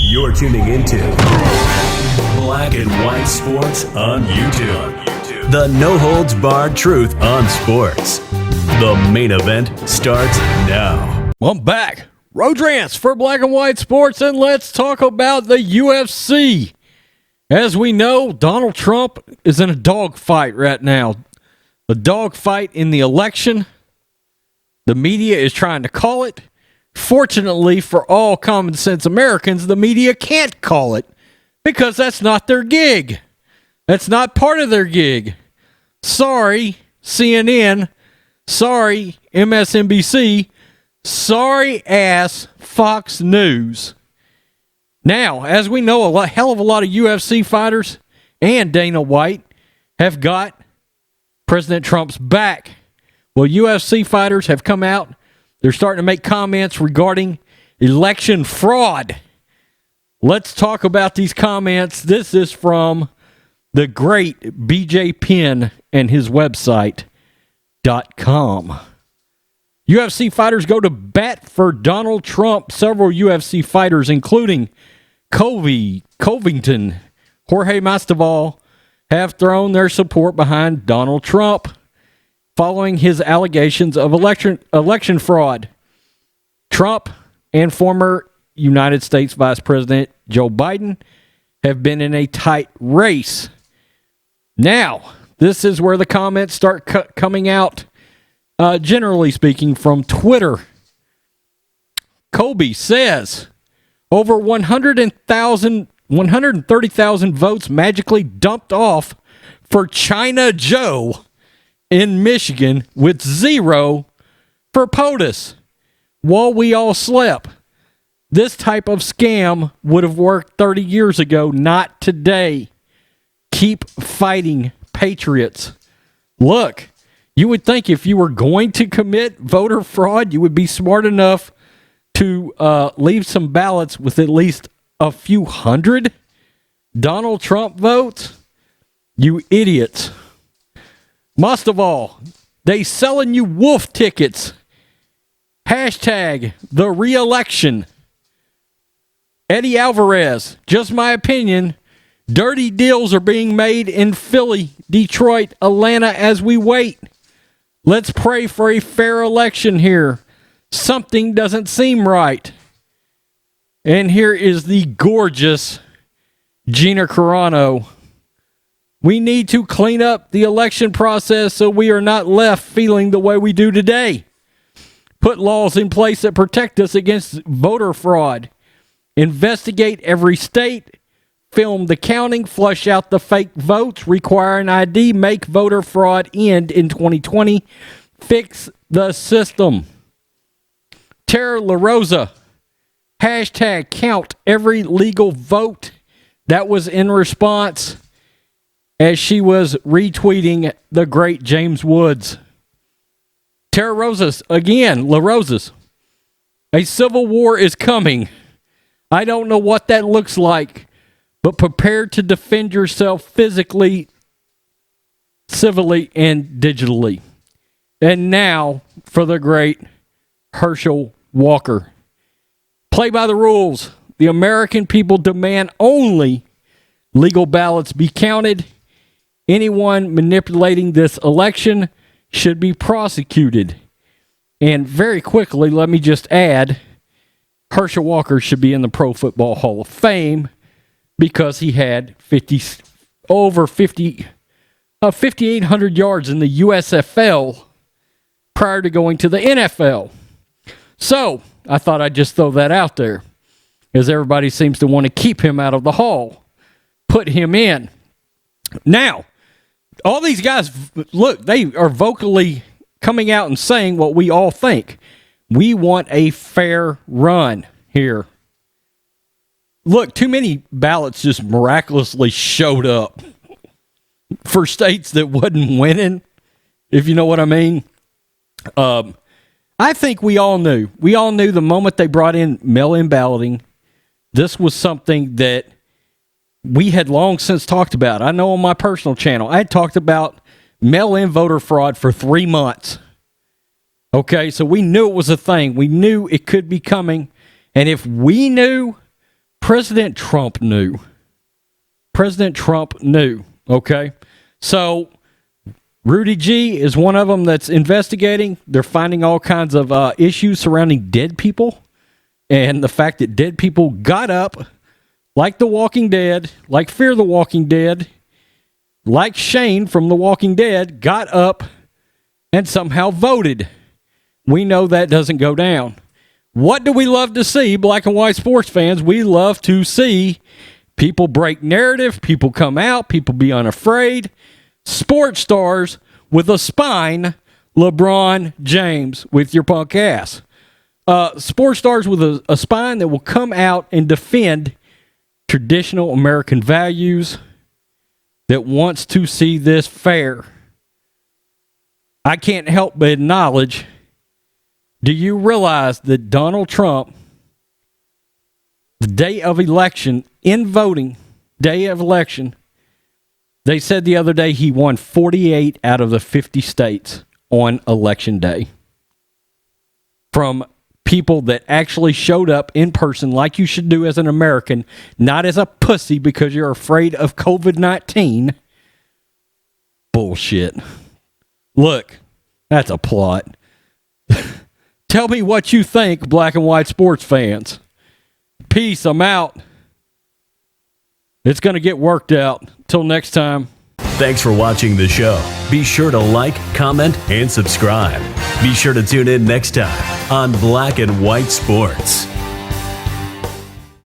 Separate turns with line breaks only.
You're tuning into Black and White Sports on YouTube. The no-holds-barred truth on sports. The main event starts now.
Well, I'm back. Rodrance for Black and White Sports, and let's talk about the UFC. As we know, Donald Trump is in a dogfight right now. A dogfight in the election. The media is trying to call it. Fortunately for all common sense Americans, the media can't call it because that's not their gig. That's not part of their gig. Sorry, CNN. Sorry, MSNBC. Sorry, ass Fox News. Now, as we know, a hell of a lot of UFC fighters and Dana White have got President Trump's back. Well, UFC fighters have come out. They're starting to make comments regarding election fraud. Let's talk about these comments. This is from the great BJ Penn and his website.com. UFC fighters go to bat for Donald Trump. Several UFC fighters, including Colby Covington, Jorge Masvidal, have thrown their support behind Donald Trump following his allegations of election fraud. Trump and former United States Vice President Joe Biden have been in a tight race. Now, this is where the comments start coming out, generally speaking, from Twitter. Colby says, over 130,000 votes magically dumped off for China Joe in Michigan with 0 for POTUS while we all slept. This type of scam would have worked 30 years ago, not today. Keep fighting, patriots. Look, you would think if you were going to commit voter fraud, you would be smart enough to leave some ballots with at least a few hundred Donald Trump votes. You idiots. Most of all, they selling you wolf tickets. Hashtag the re-election. Eddie Alvarez, just my opinion. Dirty deals are being made in Philly, Detroit, Atlanta as we wait. Let's pray for a fair election here. Something doesn't seem right. And here is the gorgeous GINA CARANO. We need to clean up the election process so we are not left feeling the way we do today. Put laws in place that protect us against voter fraud. Investigate every state. Film the counting. Flush out the fake votes. Require an ID. Make voter fraud end in 2020. Fix the system. Tara LaRosa. Hashtag count every legal vote. That was in response as she was retweeting the great James Woods. Tara Rosas, again, LaRosas. A civil war is coming. I don't know what that looks like, but prepare to defend yourself physically, civilly, and digitally. And now for the great Herschel Walker. Play by the rules. The American people demand only legal ballots be counted. Anyone manipulating this election should be prosecuted. And very quickly, let me just add, Herschel Walker should be in the Pro Football Hall of Fame because he had 5,800 yards in the USFL prior to going to the NFL. So, I thought I'd just throw that out there, as everybody seems to want to keep him out of the hall. Put him in. Now, all these guys, look, they are vocally coming out and saying what we all think. We want a fair run here. Look, too many ballots just miraculously showed up for states that wasn't winning, if you know what I mean. I think we all knew. We all knew the moment they brought in mail-in balloting, this was something that we had long since talked about. I know on my personal channel, I had talked about mail-in voter fraud for 3 months. Okay, so we knew it was a thing. We knew it could be coming. And if we knew, President Trump knew. President Trump knew, okay? So Rudy G is one of them that's investigating. They're finding all kinds of issues surrounding dead people. And the fact that dead people got up, like The Walking Dead, like Fear the Walking Dead, like Shane from The Walking Dead, got up and somehow voted. We know that doesn't go down. What do we love to see, black and white sports fans? We love to see people break narrative, people come out, people be unafraid. Sports stars with a spine, LeBron James with your punk ass. Sports stars with a spine that will come out and defend traditional American values, that wants to see this fair. I can't help but acknowledge, do you realize that Donald Trump, the day of election, in voting, day of election, they said the other day he won 48 out of the 50 states on election day. From people that actually showed up in person like you should do as an American, not as a pussy because you're afraid of COVID-19. Bullshit. Look, that's a plot. Tell me what you think, black and white sports fans. Peace, I'm out. It's going to get worked out. Till next time.
Thanks for watching the show. Be sure to like, comment, and subscribe. Be sure to tune in next time on Black and White Sports.